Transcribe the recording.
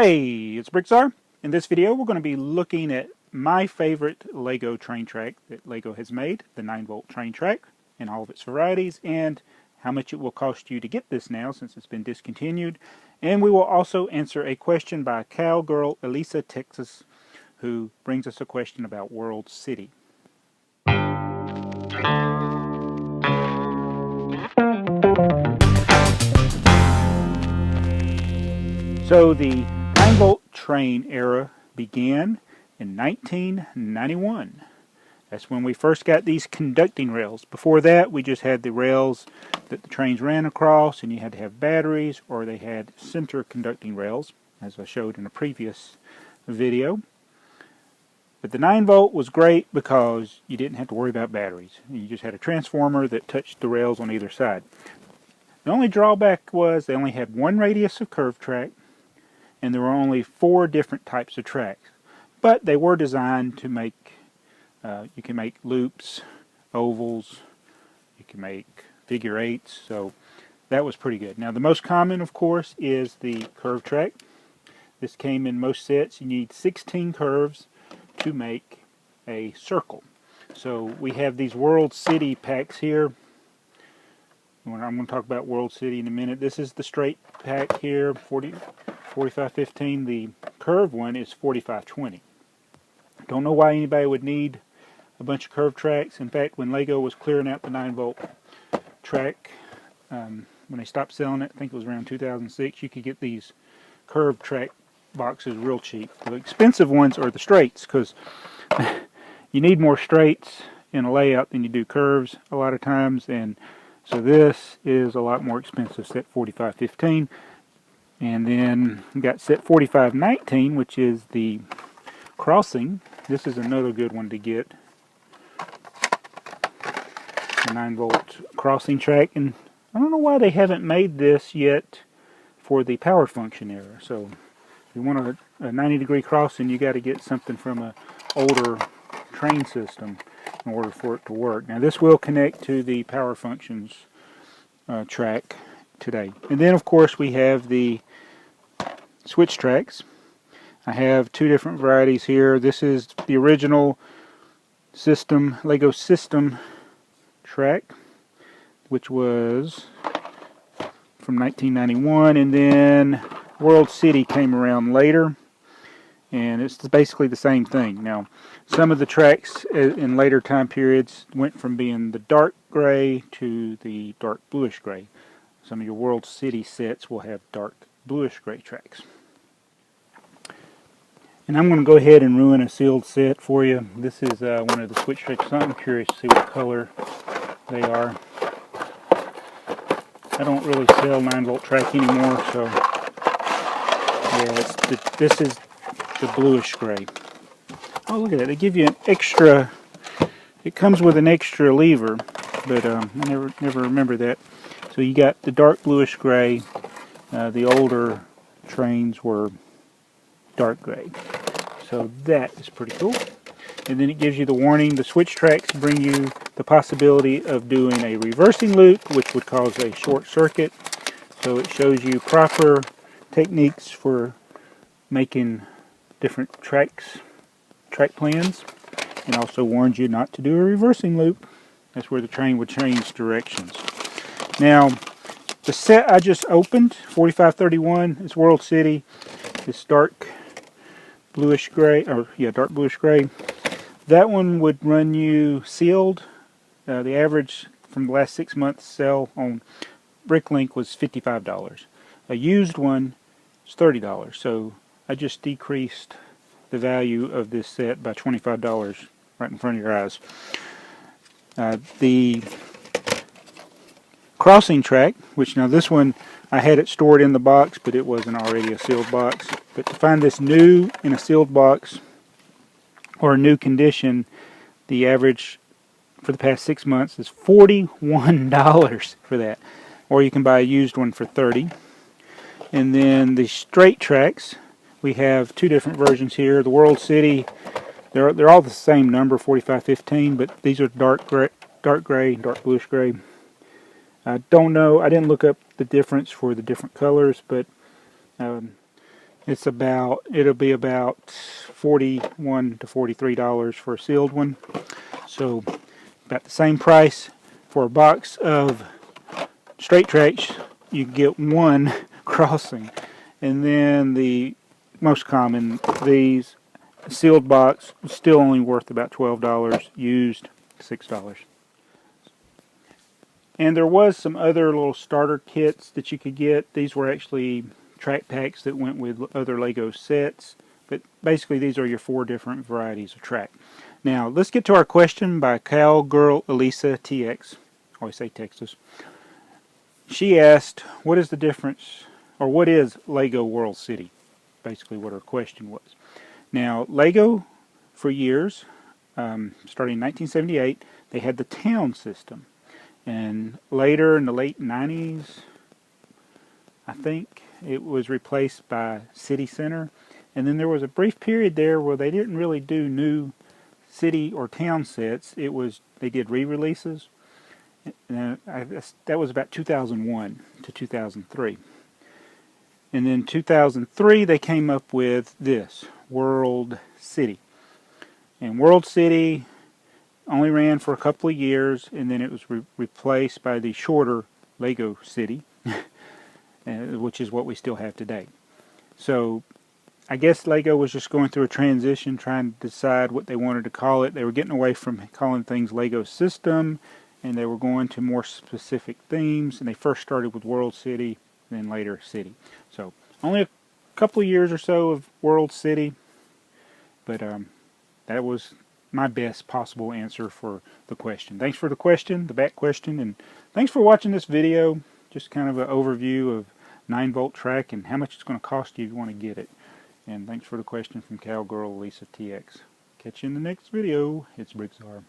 Hey, it's BrickTsar. In this video we're going to be looking at my favorite Lego train track that Lego has made, the 9-volt train track in all of its varieties, and how much it will cost you to get this now since it's been discontinued. And we will also answer a question by cowgirlelisatx, who brings us a question about World City. So the 9-volt train era began in 1991. That's when we first got these conducting rails. Before that, we just had the rails that the trains ran across, and you had to have batteries, or they had center conducting rails, as I showed in a previous video. But the 9-volt was great because you didn't have to worry about batteries. You just had a transformer that touched the rails on either side. The only drawback was they only had one radius of curved track, and there were only 4 different types of tracks. But they were designed to make, you can make loops, ovals, you can make figure eights, so that was pretty good. Now the most common, of course, is the curved track. This came in most sets. You need 16 curves to make a circle. So we have these World City packs here. I'm going to talk about World City in a minute. This is the straight pack here, 4515. The curved one is 4520. Don't know why anybody would need a bunch of curved tracks. In fact, when Lego was clearing out the 9-volt track, when they stopped selling it, I think it was around 2006, you could get these curved track boxes real cheap. The expensive ones are the straights, because you need more straights in a layout than you do curves a lot of times, and so this is a lot more expensive, set 4515. And then we got set 4519, which is the crossing. This is another good one to get. The 9-volt crossing track. And I don't know why they haven't made this yet for the power function era. So if you want a 90-degree crossing, you got to get something from an older train system in order for it to work. Now this will connect to the power functions track today. And then of course we have the switch tracks. I have 2 different varieties here. This is the original system, Lego system track, which was from 1991, and then World City came around later, and it's basically the same thing. Now, some of the tracks in later time periods went from being the dark gray to the dark bluish gray. Some of your World City sets will have dark bluish gray tracks. And I'm going to go ahead and ruin a sealed set for you. This is one of the switch tracks. I'm curious to see what color they are. I don't really sell 9-volt track anymore, so yeah, this is the bluish gray. Oh, look at that. They give you an extra, it comes with an extra lever, but I never remember that. So you got the dark bluish gray. The older trains were dark gray. So that is pretty cool. And then it gives you the warning. The switch tracks bring you the possibility of doing a reversing loop, which would cause a short circuit. So it shows you proper techniques for making different track plans, and also warns you not to do a reversing loop. That's where the train would change directions. Now, the set I just opened, 4531, is World City. This dark bluish gray, dark bluish gray. That one would run you sealed. The average from the last 6 months sale on BrickLink was $55. A used one is $30. So I just decreased the value of this set by $25 right in front of your eyes. The crossing track, which now this one I had it stored in the box, but it wasn't already a sealed box. But to find this new in a sealed box or a new condition, the average for the past 6 months is $41 for that. Or you can buy a used one for $30. And then the straight tracks, we have 2 different versions here. The World City, they're all the same number, 4515, but these are dark gray, dark bluish gray. I don't know, I didn't look up the difference for the different colors, but It'll be about $41 to $43 for a sealed one. So about the same price for a box of straight tracks. You get one crossing, and then the most common, these sealed box, still only worth about $12. Used, $6. And there was some other little starter kits that you could get. These were actually track packs that went with other Lego sets. But basically these are your 4 different varieties of track. Now let's get to our question by cowgirlelisatx. I always say Texas. She asked, what is the difference, or what is Lego World City? Basically what her question was. Now Lego, for years, starting in 1978, they had the town system. And later in the late 90s, I think, it was replaced by City Center. And then there was a brief period there where they didn't really do new city or town sets. They did re-releases. And that was about 2001 to 2003. And then 2003 they came up with this, World City. And World City only ran for a couple of years, and then it was replaced by the shorter Lego City, which is what we still have today. So I guess Lego was just going through a transition, trying to decide what they wanted to call it. They were getting away from calling things Lego System, and they were going to more specific themes, and they first started with World City, then later City. So only a couple of years or so of World City, but that was my best possible answer for the question. Thanks for the question, the back question, and thanks for watching this video. Just kind of an overview of 9-volt track and how much it's going to cost you if you want to get it. And thanks for the question from cowgirlelisatx. Catch you in the next video. It's BrickTsar.